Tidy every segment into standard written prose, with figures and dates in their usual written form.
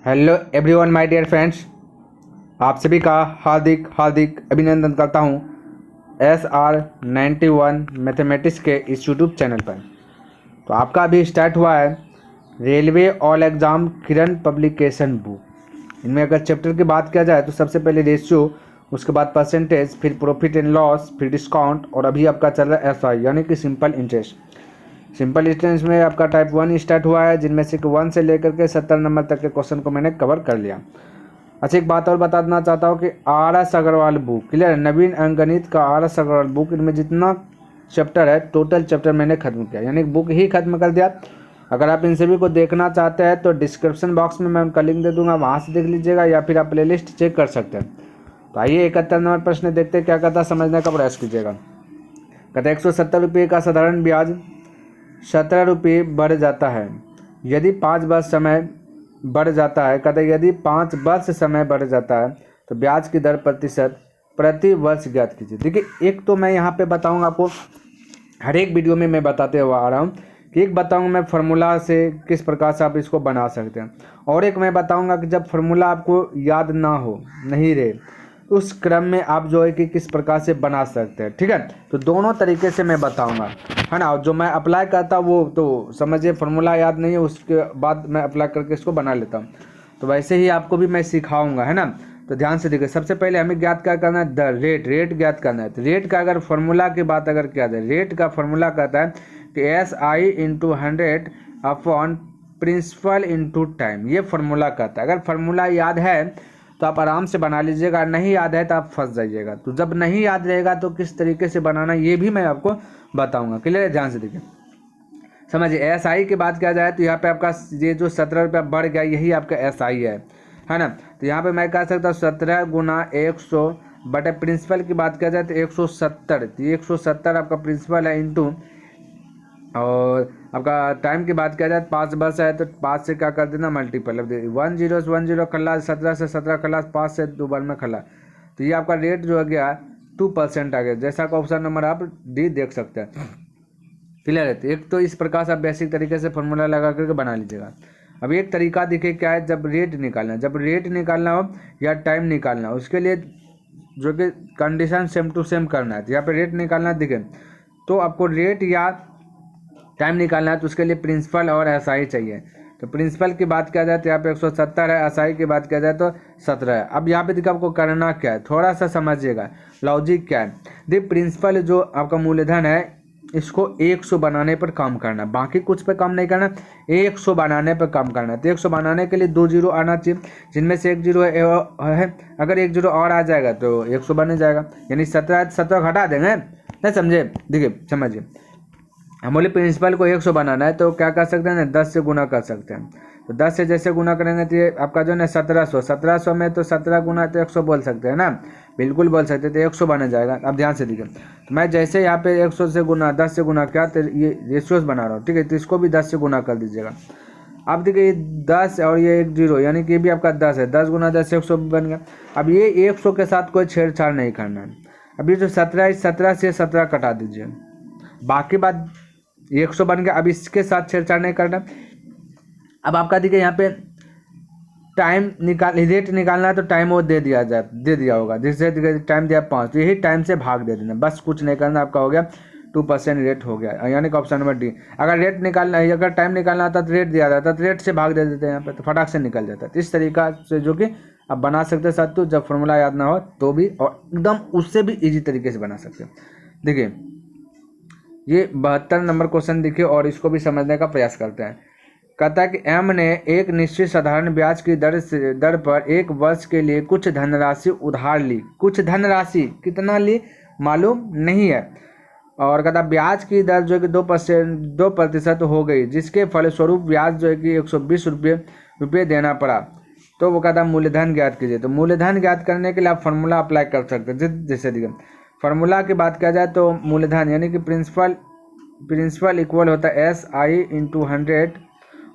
Hello everyone my dear friends, आप सभी का हार्दिक हार्दिक अभिनंदन करता हूं SR91 मैथमेटिक्स के इस यूट्यूब चैनल पर। तो आपका अभी स्टार्ट हुआ है रेलवे ऑल एग्ज़ाम किरण पब्लिकेशन बुक। इनमें अगर चैप्टर की बात किया जाए तो सबसे पहले रेशियो, उसके बाद परसेंटेज, फिर प्रॉफिट एंड लॉस, फिर डिस्काउंट, और अभी आपका चल रहा है SI यानी कि सिंपल इंटरेस्ट। सिंपल इंटरेस्ट में आपका टाइप 1 स्टार्ट हुआ है, जिनमें से 1 से लेकर के 70 नंबर तक के क्वेश्चन को मैंने कवर कर लिया। अच्छा, एक बात और बता देना चाहता हूँ कि RS अग्रवाल बुक, क्लियर है, नवीन अंकगणित का RS अग्रवाल बुक, इनमें जितना चैप्टर है टोटल चैप्टर मैंने खत्म किया, यानी बुक ही खत्म कर दिया। अगर आप इन सभी को देखना चाहते हैं तो डिस्क्रिप्शन बॉक्स में मैं उनका लिंक दे दूंगा, वहाँ से देख लीजिएगा, या फिर आप प्लेलिस्ट चेक कर सकते हैं। तो आइए 71 नंबर प्रश्न देखते हैं क्या कहता है, समझने का प्रयास कीजिएगा। कहते 170 रुपये का साधारण ब्याज 17 रुपये बढ़ जाता है यदि 5 वर्ष समय बढ़ जाता है। कहते यदि 5 वर्ष समय बढ़ जाता है तो ब्याज की दर प्रतिशत प्रति वर्ष ज्ञात कीजिए। देखिए, एक तो मैं यहाँ पे बताऊँगा आपको, हर एक वीडियो में मैं बताते हुआ आ रहा हूँ कि एक बताऊँगा मैं फार्मूला से किस प्रकार से आप इसको बना सकते हैं, और एक मैं बताऊँगा कि जब फार्मूला आपको याद ना हो, नहीं रहे, उस क्रम में आप जो है कि किस प्रकार से बना सकते हैं। ठीक है, तो दोनों तरीके से मैं बताऊंगा, है ना। और जो मैं अप्लाई करता वो तो समझिए फार्मूला याद नहीं है, उसके बाद मैं अप्लाई करके इसको बना लेता हूँ। तो वैसे ही आपको भी मैं सिखाऊंगा, है ना। तो ध्यान से देखिए, सबसे पहले हमें ज्ञात क्या करना है, द रेट ज्ञात करना है। तो रेट का अगर फार्मूला की बात अगर किया जाए, रेट का फार्मूला कहता है कि SI × 100 upon principal into time, ये फार्मूला कहता है। अगर फार्मूला याद है तो आप आराम से बना लीजिएगा, नहीं याद है तो आप फंस जाइएगा। तो जब नहीं याद रहेगा तो किस तरीके से बनाना ये भी मैं आपको बताऊंगा, क्लियर है। ध्यान से देखिए, समझिए। SI की बात किया जाए तो यहाँ पे आपका ये जो 17 रुपया बढ़ गया, यही आपका SI है ना। तो यहाँ पे मैं कह सकता हूँ 17 × 100 बटे प्रिंसिपल की बात किया जाए तो 170। तो 170 आपका प्रिंसिपल है इंटू, और आपका टाइम की बात किया जाए 5 वर्ष है तो 5 से क्या कर देना मल्टीपल, अब 1 0 से 1 0 खल्लास, 17 से 17 खल्लास, 5 से 2 बार में खल्ला। तो ये आपका रेट जो हो गया 2% आ गया, जैसा का ऑप्शन नंबर आप डी देख सकते हैं, क्लियर है। तो एक तो इस प्रकार से आप बेसिक तरीके से फॉर्मूला लगा करके बना लीजिएगा। अब एक तरीका देखिए क्या है, जब रेट निकालना हो या टाइम निकालना हो, उसके लिए जो कि कंडीशन सेम टू सेम करना है। तो यहाँ पे रेट निकालना दिखे तो आपको रेट या टाइम निकालना है, तो उसके लिए प्रिंसिपल और SI चाहिए। तो प्रिंसिपल की बात किया जाए तो यहाँ पे 170 है, SI की बात किया जाए तो 17 है। अब यहाँ पे देखिए आपको करना क्या है, थोड़ा सा समझिएगा लॉजिक क्या है। देखिए, प्रिंसिपल जो आपका मूलधन है इसको 100 बनाने पर काम करना, बाकी कुछ पे काम नहीं करना, 100 बनाने पर काम करना है। तो 100 बनाने के लिए 2 जीरो आना चाहिए, जिनमें से 1 जीरो है। अगर 1 जीरो और आ जाएगा तो 100 बन जाएगा, यानी 17 घटा देंगे, नहीं समझे। देखिए समझिए, हम बोले प्रिंसिपल को 100 बनाना है तो क्या कर सकते हैं ना, 10 से गुना कर सकते हैं। तो 10 से जैसे गुना करेंगे तो ये आपका जो है 1700 में तो 17 गुना तो 100 बोल सकते हैं ना, बिल्कुल बोल सकते हैं। तो 100 बन जाएगा। अब ध्यान से देखिए, तो मैं जैसे यहाँ पे 100 से गुना 10 से गुना क्या, तो ये रेशियोज बना रहा हूँ, ठीक है। तो इसको भी 10 से गुना कर दीजिएगा। अब देखिए ये 10 और ये 1 जीरो, यानी कि ये भी आपका 10 है, 10 गुना 10 100 बन गया। अब ये 100 के साथ कोई छेड़छाड़ नहीं करना है। अब ये जो 17 17 से 17 कटा दीजिए, बाकी बात 100 बन गया। अब इसके साथ छेड़छाड़ नहीं करना। अब आपका देखिए यहाँ पे टाइम रेट निकालना है तो टाइम वो दे दिया होगा, जैसे टाइम दिया 5, तो यही टाइम से भाग दे देना, बस कुछ नहीं करना। आपका हो गया 2% रेट हो गया, यानी कि ऑप्शन नंबर डी। अगर रेट निकालना है, अगर टाइम निकालना होता तो रेट दिया जाता तो रेट से भाग दे देते हैं यहाँ पे, तो फटाक से निकल जाता है। तो इस तरीका से जो कि आप बना सकते हैं साथियों, जब फॉर्मूला याद ना हो तो भी, और एकदम उससे भी ईजी तरीके से बना सकते हैं। देखिए ये 72 नंबर क्वेश्चन देखिए, और इसको भी समझने का प्रयास करते हैं। कहता है कि M ने एक निश्चित साधारण ब्याज की दर पर 1 वर्ष के लिए कुछ धनराशि उधार ली। कुछ धनराशि कितना ली मालूम नहीं है, और कहता ब्याज की दर जो है कि 2% हो गई, जिसके फलस्वरूप ब्याज जो है कि 120 रुपये देना पड़ा। तो वो कहता मूलधन ज्ञात कीजिए। तो मूलधन ज्ञात करने के लिए आप फार्मूला अप्लाई कर सकते हैं। जैसे देखिए, फार्मूला की बात किया जाए तो मूलधन यानी कि प्रिंसिपल इक्वल होता है SI × 100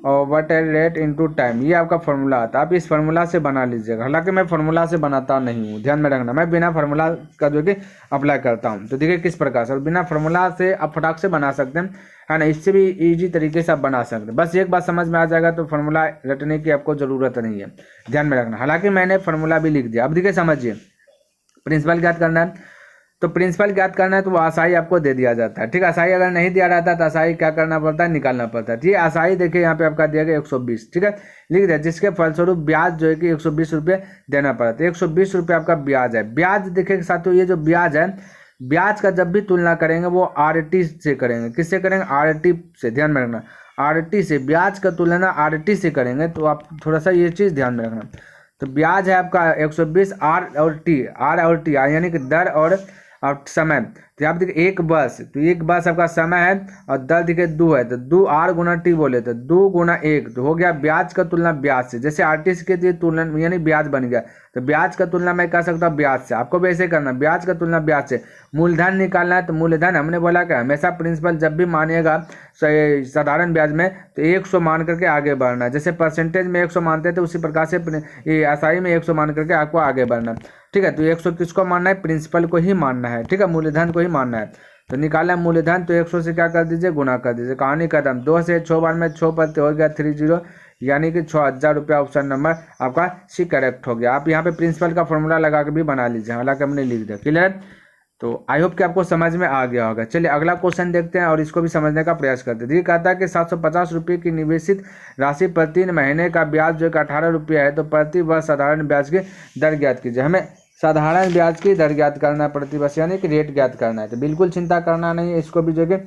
और what a rate into time, ये आपका फार्मूला आता है। आप इस फार्मूला से बना लीजिएगा। हालांकि मैं फार्मूला से बनाता नहीं हूँ, ध्यान में रखना, मैं बिना फार्मूला का जो कि अप्लाई करता हूँ। तो देखिए किस प्रकार से, और बिना फार्मूला से आप फटाक से बना सकते हैं, है ना। इससे भी इजी तरीके से आप बना सकते हैं। बस एक बात समझ में आ जाएगा तो फार्मूला रटने की आपको ज़रूरत नहीं है, ध्यान में रखना। हालांकि मैंने फार्मूला भी लिख दिया। अब देखिए समझिए, प्रिंसिपल ज्ञात करना है, तो प्रिंसिपल ज्ञात करना है तो वो आशाई आपको दे दिया जाता है, ठीक है। आशाई अगर नहीं दिया रहता तो आशाई क्या करना पड़ता है, निकालना पड़ता है। ठीक है, आशाई देखिए यहाँ पे आपका दिया गया 120, ठीक है, लिख दिया, जिसके फलस्वरूप ब्याज जो है कि 120 रुपये देना पड़ता है। 120 रुपये आपका ब्याज है। ब्याज देखिए साथियों, ये जो ब्याज है, ब्याज का जब भी तुलना करेंगे वो आरटी से करेंगे। किससे करेंगे, आरटी से, ध्यान में रखना, आरटी से। ब्याज का तुलना आरटी से करेंगे, तो आप थोड़ा सा ये चीज़ ध्यान में रखना। तो ब्याज है आपका 120, आर और टी यानी कि दर और समय। तो आप देखिए एक बस, तो एक बस आपका समय है और दर देखिए 2 है, तो 2 आर गुना टी बोले तो 2 गुना 1, तो हो गया ब्याज का तुलना ब्याज से। जैसे आरटीसी के लिए तुलना यानी ब्याज बन गया, तो ब्याज का तुलना मैं कह सकता हूँ ब्याज से। आपको भी ऐसे करना, ब्याज का तुलना ब्याज से। मूलधन निकालना है, तो मूलधन हमने बोला कि हमेशा प्रिंसिपल जब भी मानिएगा साधारण ब्याज में तो 100 मान करके आगे बढ़ना है। जैसे परसेंटेज में 100 मानते थे, उसी प्रकार से ये आशाई में 100 मान करके आपको आगे बढ़ना, ठीक है। तो 100 किसको मानना है, प्रिंसिपल को ही मानना है, ठीक है, मूलधन को ही मानना है। तो निकाला मूलधन, तो 100 से क्या कर दीजिए, गुना कर दीजिए। कहानी खत्म। 2 से 6 बार में 6 पत्ते हो गया 30, यानी कि 6000 रुपया ऑप्शन नंबर आपका सी करेक्ट हो गया। आप यहाँ पे प्रिंसिपल का फॉर्मूला लगा के भी बना लीजिए, हालांकि हमने लिख दिया। क्लियर। तो आई होप कि आपको समझ में आ गया होगा। चलिए अगला क्वेश्चन देखते हैं और इसको भी समझने का प्रयास करते हैं। ये कहता है कि 750 रुपये की निवेशित राशि पर 3 महीने का ब्याज जो कि 18 रुपया है, तो प्रति वर्ष साधारण ब्याज की दर ज्ञात कीजिए। हमें साधारण ब्याज की दर ज्ञात करना है, प्रति वर्ष यानी कि रेट ज्ञात करना है। तो बिल्कुल चिंता करना नहीं है, इसको भी जो कि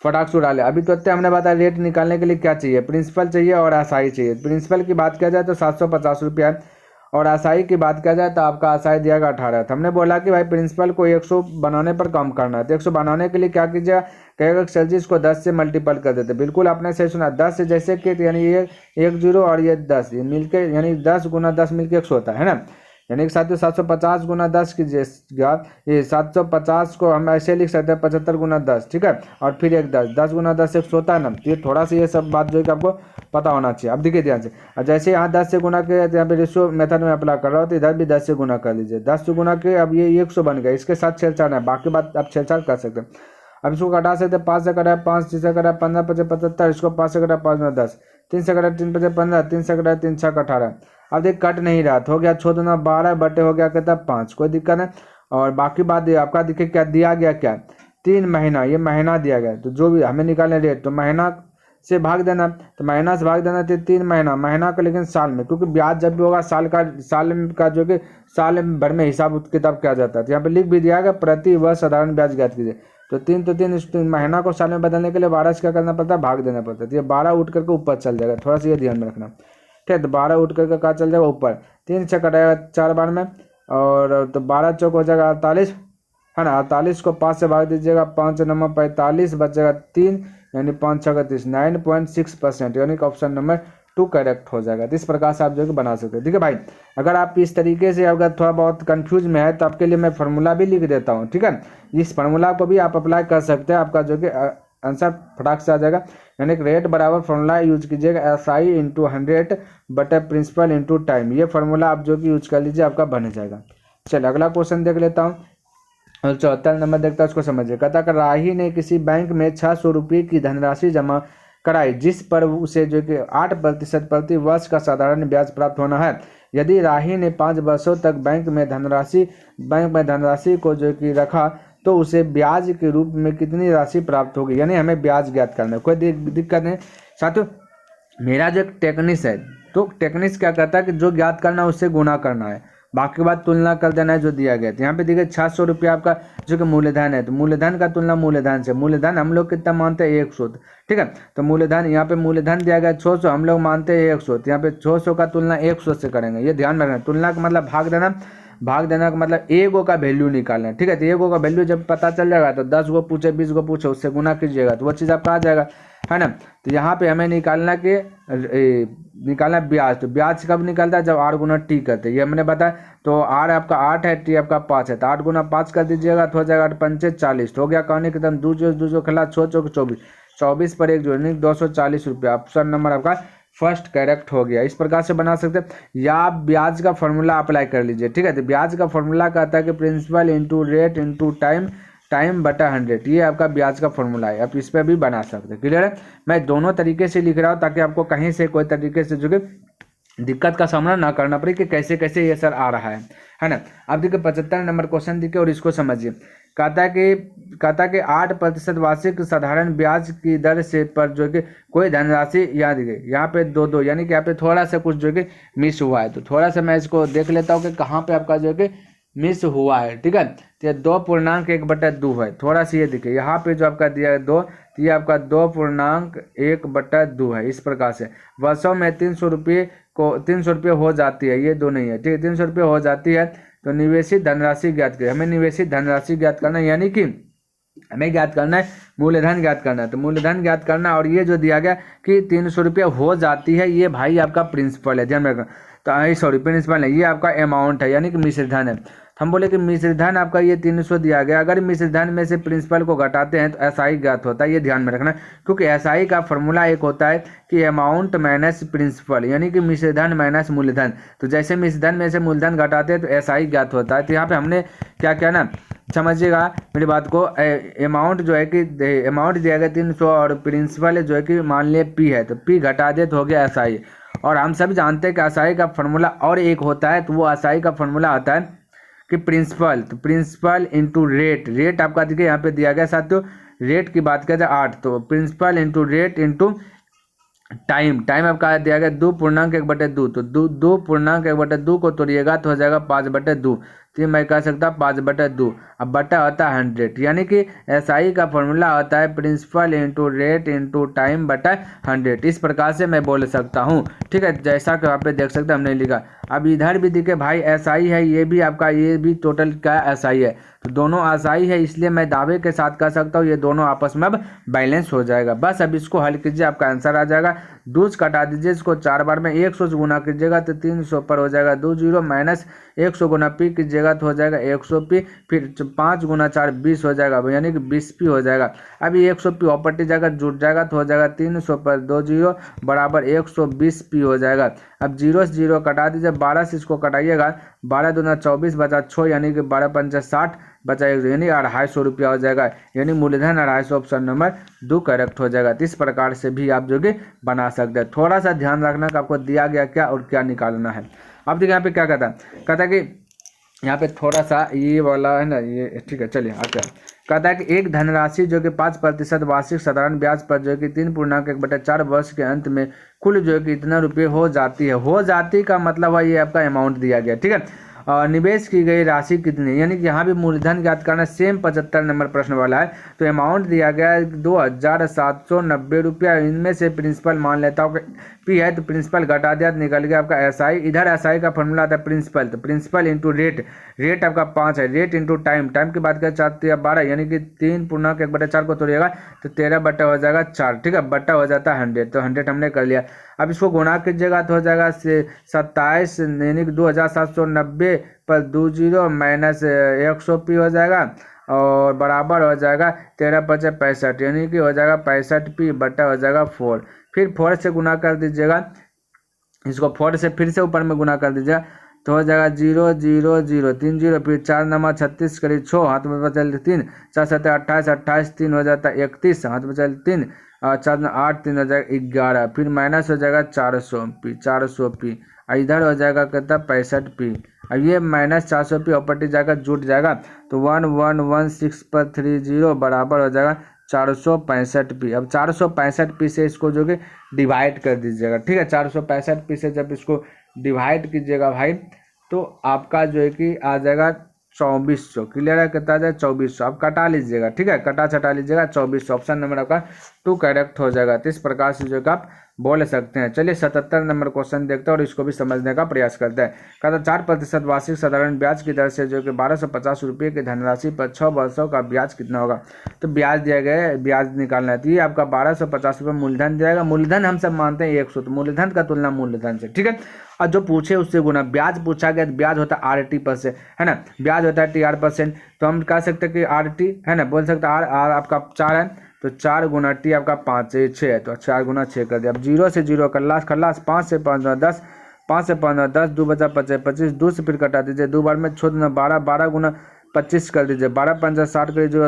फटाक से उड़ा ले। अभी तो हमने बताया रेट निकालने के लिए क्या चाहिए, प्रिंसिपल चाहिए और आशाई चाहिए। प्रिंसिपल की बात किया जाए तो 750 रुपया है, और आशाई की बात किया जाए तो आपका आशाई दिया गया 18। हमने बोला कि भाई प्रिंसिपल को 100 बनाने पर कम करना है, तो 100 बनाने के लिए क्या कीजिएगा, कहेगा सर इसको 10 से मल्टीपल कर देते। बिल्कुल आपने सही सुना, 10 से जैसे कि यानी ये 1 0 और ये 10, ये मिलके यानी 10 गुना 10 मिलके 100 होता है ना। यानी कि साथियों 750 गुना 10 की जगह ये 750 को हम ऐसे लिख सकते हैं 75 गुना 10, ठीक है, और फिर एक 10 गुना 10 100 होता है ना। तो ये थोड़ा सा ये सब बात जो है कि आपको पता होना चाहिए। अब देखिए ध्यान से, और जैसे यहाँ 10 से गुना के यहाँ पे रेशियो मेथड में अप्लाई कर रहा हो, तो इधर भी 10 से गुना कर लीजिए। 10 से गुना के अब ये 100 बन गया, इसके साथ छेड़छाड़ है, बाकी बात आप छेड़छाड़ कर सकते हैं। अब इसको घटा सकते हैं, 5 से कटा 5, 6 से कटा 15, 5 75, इसको 5 से कटा 5 में 10, 3 से कटा 3 5 15, 3 से कटा 3 6 18। अब देख कट नहीं रहा, तो हो गया 6 दूना 12 बटे हो गया कहता 5, कोई दिक्कत नहीं। और बाकी बात आपका देखिए क्या दिया गया, क्या 3 महीना, ये महीना दिया गया, तो जो भी हमें निकालने रेट, तो महीना से भाग देना, तो महीना से भाग देना, तो 3 महीना का, लेकिन साल में, क्योंकि ब्याज जब भी होगा साल का जो कि साल भर में हिसाब किताब किया जाता है। तो यहाँ पे लिख भी दिया गया प्रति वर्ष साधारण ब्याज ज्ञात कीजिए। तो 3 महीना को साल में बदलने के लिए 12 से क्या करना पड़ता है, भाग देना पड़ता है। तो ये 12 उठ करके ऊपर चल जाएगा, थोड़ा सा ये ध्यान में रखना, ठीक है। तो 12 उठ करके कहाँ चल जाएगा, ऊपर। 3 से कटाएगा 4 बार में, और तो 12 चौक हो जाएगा 48, है ना। 48 को 5 से भाग दीजिएगा, 5 नंबर 45 बचेगा 3, यानी 5 6 30, 9.6%, यानी कि ऑप्शन नंबर 2 करेक्ट हो जाएगा। तो इस प्रकार से आप जो है बना सकते हैं, ठीक है भाई। अगर आप इस तरीके से अगर थोड़ा बहुत कंफ्यूज में है तो आपके लिए मैं फार्मूला भी लिख देता हूँ, ठीक है। इस फार्मूला को भी आप अप्लाई कर सकते हैं, आपका जो कि आंसर फटाक से आ जाएगा। यानी कि रेट बराबर फार्मूला यूज कीजिएगा, SI इंटू 100 बटे प्रिंसिपल इंटू टाइम। ये फार्मूला आप जो कि यूज कर लीजिए, आपका बन जाएगा। चलिए अगला क्वेश्चन देख लेता हूँ, और 74 नंबर देखता है, उसको समझिए। कहता कि राही ने किसी बैंक में 600 रुपये की धनराशि जमा कराई, जिस पर उसे जो कि 8% प्रति वर्ष का साधारण ब्याज प्राप्त होना है। यदि राही ने 5 वर्षों तक बैंक में धनराशि को जो कि रखा, तो उसे ब्याज के रूप में कितनी राशि प्राप्त होगी। यानी हमें ब्याज ज्ञात करना है, कोई दिक्कत नहीं साथियों। मेरा जो टेक्निक्स है, तो टेक्निक्स क्या कहता है कि जो ज्ञात करना है उससे गुना करना है, बाकी बात तुलना कर देना है जो दिया गया। तो यहाँ पे देखिए 600 रुपया आपका जो कि मूलधन है, तो मूलधन का तुलना मूलधन से। मूलधन हम लोग कितना मानते हैं, 100, ठीक है। तो मूलधन यहाँ पे मूलधन दिया गया 600, हम लोग मानते हैं 100, तो यहाँ पे 600 का तुलना 100 से करेंगे। ये ध्यान में रखना, तुलना का मतलब भाग देना का मतलब एगो का वैल्यू निकालना है, ठीक है। तो एगो का वैल्यू जब पता चल जाएगा तो 10 गो पूछे 20 गो पूछे उससे गुना कीजिएगा, तो वो चीज़ आपका आ जाएगा, है ना। तो यहाँ पे हमें निकालना ब्याज। तो ब्याज कब निकलता है, जब R गुना T करते हैं, ये हमने बताया। तो R आपका 8 है, T आपका 5 है, तो 8 गुना 5 कर दीजिएगा, तो हो जाएगा 8 पंचे 40, हो गया। कहानी खत्म। 2 जो खेला 6 चौक 24, 24 पर 1 जोड़ने 240 रुपया। ऑप्शन नंबर आपका फर्स्ट करेक्ट हो गया। इस प्रकार से बना सकते हैं या आप ब्याज का फॉर्मूला अप्लाई कर लीजिए। ठीक है, तो ब्याज का फॉर्मूला कहता है कि principal into rate into time बटा 100, ये आपका ब्याज का फॉर्मूला है। आप इस पर भी बना सकते हैं। क्लियर है, मैं दोनों तरीके से लिख रहा हूँ ताकि आपको कहीं से कोई तरीके से जो कि दिक्कत का सामना ना करना पड़े कि कैसे कैसे ये सर आ रहा है ना। अब देखिए 75 नंबर क्वेश्चन देखिए और इसको समझिए। कहता कि 8% वार्षिक साधारण ब्याज की दर से पर जो कि कोई धनराशि याद गई, यहाँ पे 2 यानी कि यहाँ पे थोड़ा सा कुछ जो कि मिस हुआ है। तो थोड़ा सा मैं इसको देख लेता हूँ कि कहाँ पे आपका जो कि मिस हुआ है। ठीक है, तो 2.1/2 है। थोड़ा सा ये देखिए यहाँ पे जो आपका दिया है 2, तो ये आपका 2.1/2 है। इस प्रकार से वर्षों में 300 रुपये हो जाती है, ये 2 नहीं है। ठीक है, 300 रुपये हो जाती है। तो निवेशित धनराशि ज्ञात करें, हमें निवेशित धनराशि ज्ञात करना है, यानी कि हमें ज्ञात करना है मूलधन ज्ञात करना है। तो मूलधन ज्ञात करना, और ये जो दिया गया कि 300 रुपये हो जाती है, ये भाई आपका प्रिंसिपल है, ध्यान में रखना। तो सॉरी प्रिंसिपल है, ये आपका अमाउंट है, यानी कि मिश्रधन है। हम बोले कि मिश्रधन आपका ये 300 दिया गया, अगर मिश्रधन में से प्रिंसिपल को घटाते हैं तो एसआई ज्ञात होता है, ये ध्यान में रखना। क्योंकि एसआई का फॉर्मूला एक होता है कि अमाउंट माइनस प्रिंसिपल, यानी कि मिश्रधन माइनस मूलधन। तो जैसे मिश्रधन में से मूलधन घटाते हैं तो एसआई ज्ञात होता है। तो यहाँ पे हमने क्या किया ना, समझिएगा मेरी बात को। अमाउंट जो है कि अमाउंट दिया गया 300 और प्रिंसिपल जो है कि मान लिया पी है, तो पी घटा दे तो हो गया एसआई। और हम सभी जानते हैं कि एसआई का फॉर्मूला और एक होता है, तो वो एसआई का फॉर्मूला आता है कि प्रिंसिपल, तो प्रिंसिपल इंटू रेट आपका देखिए यहाँ पे दिया गया साथियों। रेट की बात किया जाए 8, तो principal into rate into time आपका दिया गया 2.1/2। तो 2.1/2 को तोड़िएगा तो हो जाएगा 5/2। तो मैं कह सकता 5/2। अब बटा होता है 100, यानी कि एसआई का फॉर्मूला होता है principal into rate into time बटा 100। इस प्रकार से मैं बोल सकता हूँ। ठीक है, जैसा कि आप पे देख सकते हैं हमने लिखा। अब इधर भी देखिए भाई एसआई है, ये भी आपका ये भी टोटल का एसआई है। तो दोनों एसआई है, इसलिए मैं दावे के साथ कह सकता हूँ ये दोनों आपस में अब बैलेंस हो जाएगा। बस अब इसको हल कीजिए, आपका आंसर आ जाएगा। 2 काटा दीजिए, इसको 4 बार में 100 से गुना कीजिएगा तो 300 पर हो जाएगा 2 0 माइनस 100 गुना पी कीजिएगा तो हो जाएगा 100 पी। फिर 5 गुना 4 20 हो जाएगा, यानी कि 20 पी हो जाएगा। अभी 100 पी ऑपरेटिव जाएगा जुट जाएगा तो हो जाएगा 300 पर 2 0 बराबर 120 पी हो जाएगा। अब 0 से 0 कटा दीजिए, 12 से इसको कटाइएगा, 12 दूना 24 बचा 6, यानी कि 12 पंचा 60 बचा 1, यानी 250 रुपया हो जाएगा। यानी मूलधन 250, ऑप्शन नंबर 2 करेक्ट हो जाएगा। तो इस प्रकार से भी आप जो कि बना सकते हैं। थोड़ा सा ध्यान रखना कि आपको दिया गया क्या और क्या निकालना है। अब देखिए यहाँ पे क्या कहता है कि यहाँ पे थोड़ा सा ये वाला है ना, ये ठीक है, चलिए आते हैं। कहता है कि एक धनराशि जो कि 5% वार्षिक साधारण ब्याज पर जो कि 3.1/4 वर्ष के अंत में कुल जो कि इतना रुपये हो जाती है। हो जाती का मतलब है ये आपका अमाउंट दिया गया। ठीक है, और निवेश की गई राशि कितनी, यानी कि यहाँ भी मूलधन ज्ञात करना, सेम 75 नंबर प्रश्न वाला है। तो अमाउंट दिया गया है 2790 रुपया। इनमें से प्रिंसिपल मान लेता हूँ पी है, तो प्रिंसिपल घटा दिया तो निकल गया आपका एसआई। इधर एसआई का फॉर्मूला आता है प्रिंसिपल, तो प्रिंसिपल इंटू रेट आपका 5 है। रेट इंटू टाइम की बात करें 4 या 12, यानी कि 3.1/4 को तोड़िएगा तो 13 बटा हो जाएगा 4। ठीक है, बटा हो जाता है 100, तो 100 हमने कर लिया। अब इसको गुणा कीजिएगा तो हो जाएगा 27, यानी कि 2790 पर 2 0 माइनस 100 पी हो जाएगा और बराबर हो जाएगा 13 5 65, यानी कि हो जाएगा 65 पी बटा हो जाएगा 4। फिर 4 से गुना कर दीजिएगा, इसको 4 से फिर से ऊपर में गुना कर दीजिएगा तो हो जाएगा 0 0 0 3 0, फिर 4 9 36 करीब 6, हाथ में बचल 3, 4 7 28 28 3 हो जाता है 31, हाथ में बचल 3 और 4 8 3 हो जाएगा 11, फिर माइनस हो जाएगा 400 पी। इधर हो जाएगा कितना 65 पी। अब ये माइनस 400 पी ऑपरेटिव जाएगा जुट जाएगा तो 1116 पर 30 बराबर हो जाएगा 465 पी। अब 465 पी से इसको जो कि डिवाइड कर दीजिएगा। ठीक है, 465 पी से जब इसको डिवाइड कीजिएगा भाई तो आपका जो है कि आ जाएगा 2400। क्लियर है, कितना आ जाएगा 2400। आप कटा लीजिएगा, ठीक है, कटा छटा लीजिएगा 2400, ऑप्शन नंबर आपका 2 करेक्ट हो जाएगा। तो इस प्रकार से जो है आप बोल सकते हैं। चलिए 77 नंबर क्वेश्चन देखते हैं और इसको भी समझने का प्रयास करते हैं। कहता 4% वार्षिक साधारण ब्याज की दर से जो कि 1250 रुपये की धनराशि पर 6 वर्षों का ब्याज कितना होगा। तो ब्याज दिया गया है, ब्याज निकालना है। तो ये आपका 1250 रुपये मूलधन दिया जाएगा। मूलधन हम सब मानते हैं 100, तो मूलधन का तुलना मूलधन से, ठीक है। और जो पूछे उससे गुना, ब्याज पूछा गया तो ब्याज होता है RT%, है ना, ब्याज होता है TR%। तो हम कह सकते हैं कि RT है ना, बोल सकते हैं R आपका 4 है तो 4 गुना टी आपका 5 है 6 है, तो 4 गुना 6 कर दिया। अब 0 से 0 खल्लास 5 से 5 10, 5 से 5 10, 2 बचा 25 25, 2 से फिर कटा दीजिए, 2 बार में 6 12, 12 गुना 25 कर दीजिए, 12 5 60 कर दीजिए,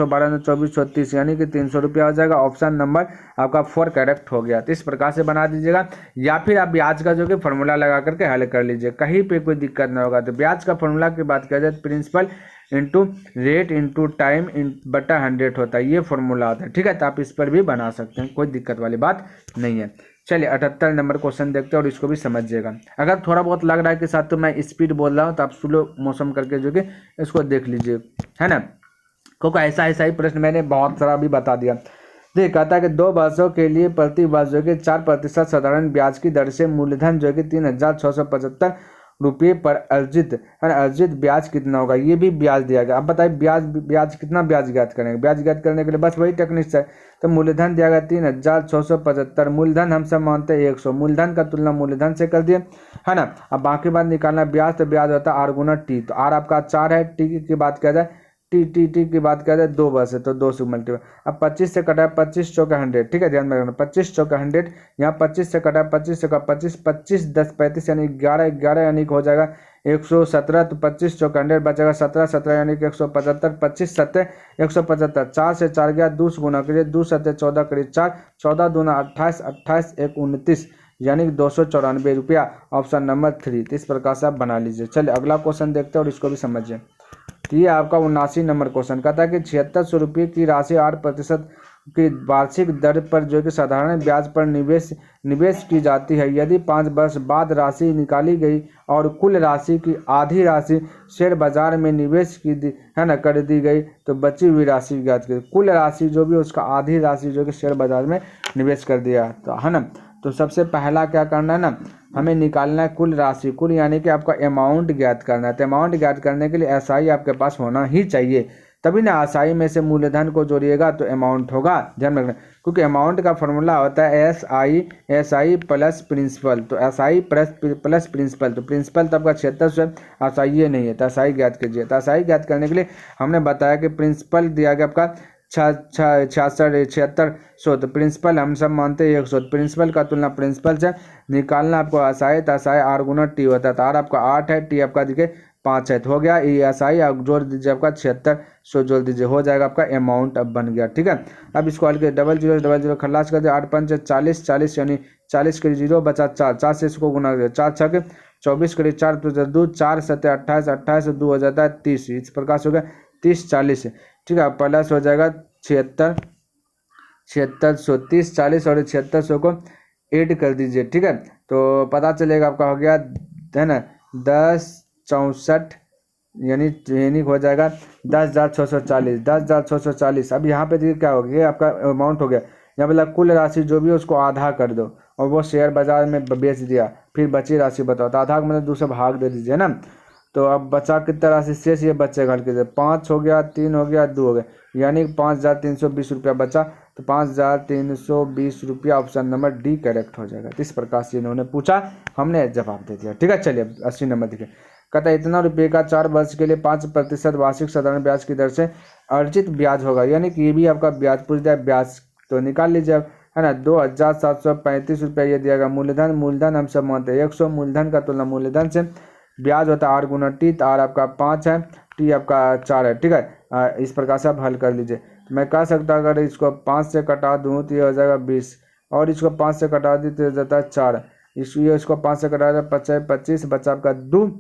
12 24 34, यानी कि 300 रुपया हो जाएगा। ऑप्शन नंबर आपका 4 करेक्ट हो गया। तो इस प्रकार से बना दीजिएगा, या फिर आप ब्याज का जो कि फॉर्मूला लगा करके हल कर लीजिए, कहीं पे कोई दिक्कत ना होगा। तो ब्याज का फॉर्मूला की बात किया जाए तो principal into rate into time बटा 100 होता है, ये फॉर्मूला होता है, ठीक है। तो आप इस पर भी बना सकते हैं, कोई दिक्कत वाली बात नहीं है। चलिए 78 नंबर क्वेश्चन देखते हैं और इसको भी समझिएगा। अगर थोड़ा बहुत लग रहा है कि साथ तो मैं स्पीड बोल रहा हूँ तो आप स्लो मौसम करके जो कि इसको देख लीजिए, है ना, क्योंकि ऐसा ही प्रश्न मैंने बहुत सारा भी बता दिया। तो ये कहता है कि 2 वर्षों के लिए प्रति वर्ष जो कि 4% साधारण ब्याज की दर से मूलधन जो कि 3675 रुपये पर अर्जित ब्याज कितना होगा, ये भी ब्याज दिया गया। अब बताइए ब्याज कितना ब्याज ज्ञात करेंगे। ब्याज ज्ञात करने के लिए बस वही टेक्निक्स है। तो मूलधन दिया गया 3675, मूलधन हम सब मानते हैं 100, मूलधन का तुलना मूलधन से कर दिए, है ना। अब बाकी बात निकालना ब्याज, तो ब्याज होता है आर गुना टी, तो आर आपका 4 है, टी की बात किया जाए टी की बात किया जाए 2 वर्ष है तो 2 से मल्टीप्लाई। अब 25 से कटा है 25 चौका 100, ठीक है, ध्यान में रखना 25 चौका 100, यहाँ 25 से कटा है 25 चौका 25, 25 10 35 यानी 11 यानी कि हो जाएगा 117, तो 25 चौका 100 बचेगा 17 17 यानी कि 175, 25 7 175, 4 से 4 गया 2 से गुना करिए, 2 7 14 करिए 4, 14 दूना 28, 28 1 29 यानी कि 294 रुपया, ऑप्शन नंबर 3। तो इस प्रकार से आप बना लीजिए। चलिए अगला क्वेश्चन देखते हैं और इसको भी समझिए। तो ये आपका 79 नंबर क्वेश्चन कहता है कि 7600 रुपये की राशि 8% की वार्षिक दर पर जो कि साधारण ब्याज पर निवेश की जाती है। यदि 5 वर्ष बाद राशि निकाली गई और कुल राशि की आधी राशि शेयर बाजार में निवेश कर दी गई तो बची हुई राशि ज्ञात की। कुल राशि जो भी उसका आधी राशि जो कि शेयर बाजार में निवेश कर दिया, तो है ना। तो सबसे पहला क्या करना है ना, हमें निकालना है कुल राशि, कुल यानी कि आपका अमाउंट ज्ञात करना है। तो अमाउंट ज्ञात करने के लिए एसआई आपके पास होना ही चाहिए, तभी ना एसआई में से मूलधन को जोड़िएगा तो अमाउंट होगा, ध्यान रखना, क्योंकि अमाउंट का फॉर्मूला होता है एसआई प्लस प्रिंसिपल। तो एसआई प्लस प्रिंसिपल, तो प्रिंसिपल तो आपका 7600 है, एसआई ये नहीं है, तो एसआई ज्ञात कीजिए। तो एसआई ज्ञात करने के लिए हमने बताया कि प्रिंसिपल दिया गया आपका 7600, तो प्रिंसिपल हम सब मानते हैं 100, प्रिंसिपल का तुलना प्रिंसिपल से निकालना आपको एसआई, तो एसआई आर गुना टी होता है, तो आर आपका 8 है, टी आपका देखिए 5 है, तो हो गया ये एसआई, आप जोड़ दीजिए आपका 7600 जोड़ दीजिए, हो जाएगा आपका अमाउंट अब बन गया, ठीक है। अब इसको हल के 00 खल्लास कर दिया, 8 5 40 40 यानी 40 के 0 बचा 4, 4 से इसको गुना कर 4 6 24 करीब 4 तो 2 4 7 28 28 2 हो जाता है 30, इस प्रकार से हो गया 30 40, ठीक है। प्लस हो जाएगा 7600 30 40 और 7600 को ऐड कर दीजिए, ठीक है। तो पता चलेगा आपका हो गया, है ना, 10 64 यानी हो जाएगा 10,640। अब यहाँ पे देखिए क्या हो गया, आपका अमाउंट हो गया, यहाँ मतलब कुल राशि जो भी है उसको आधा कर दो और वो शेयर बाजार में बेच दिया, फिर बची राशि बताओ, तो आधा मतलब 2 से भाग दे दीजिए ना। तो अब बचा कितना राशि शेष, ये बच्चेगा हल्के से 5 हो गया 3 हो गया 2 हो गया, यानी 5320 रुपया बचा, तो 5320 रुपया ऑप्शन नंबर डी करेक्ट हो जाएगा। तो इस प्रकार से इन्होंने पूछा, हमने जवाब दे दिया, ठीक है। चलिए 80 नंबर देखिए, कहता है इतना रुपये का 4 वर्ष के लिए 5% वार्षिक साधारण ब्याज की दर से अर्जित ब्याज होगा, यानी कि ये भी आपका ब्याज पूछ दिया, ब्याज तो निकाल लीजिए अब, है ना। 2735 रुपया ये दिया गया। मूलधन हम सब मानते हैं 100, मूलधन का तुलना मूलधन से, ब्याज होता है आर गुना टी, तो आर आपका 5 है, टी आपका 4 है, ठीक है। इस प्रकार से आप हल कर लीजिए। मैं कह सकता अगर इसको 5 से कटा दूँ तो ये हो जाएगा 20, और इसको 5 से कटा दी तो जाता है 4, इसको 5 से कटा दिया 25 बचा आपका 2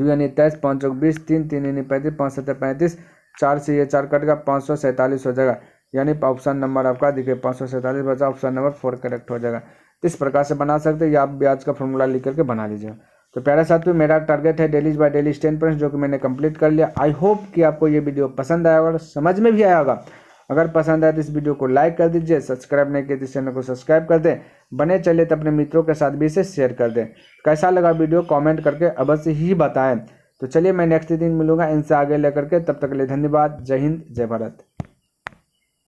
यानी 23 5 20 3 3 यानी 35 5 7 35, 4 से ये 4 कट गया 547 हो जाएगा, यानी ऑप्शन नंबर आपका देखिए 547 बचा, ऑप्शन नंबर 4 करेक्ट हो जाएगा। तो इस प्रकार से बना सकते हैं, या आप ब्याज का फॉर्मूला लिख करके बना लीजिए। तो प्यारे साथियों, मेरा टारगेट है डेलीज बाय डेली 10%, जो कि मैंने कंप्लीट कर लिया। आई होप कि आपको ये वीडियो पसंद आया होगा, समझ में भी आया होगा। अगर पसंद आए तो इस वीडियो को लाइक कर दीजिए, सब्सक्राइब नहीं किए तो इस चैनल को सब्सक्राइब कर दें, बने चले तो अपने मित्रों के साथ भी इसे शेयर कर दें। कैसा लगा वीडियो कमेंट करके अवश्य ही बताएं। तो चलिए मैं नेक्स्ट दिन मिलूंगा इनसे आगे लेकर के, तब तक के लिए धन्यवाद। जय हिंद, जय भारत।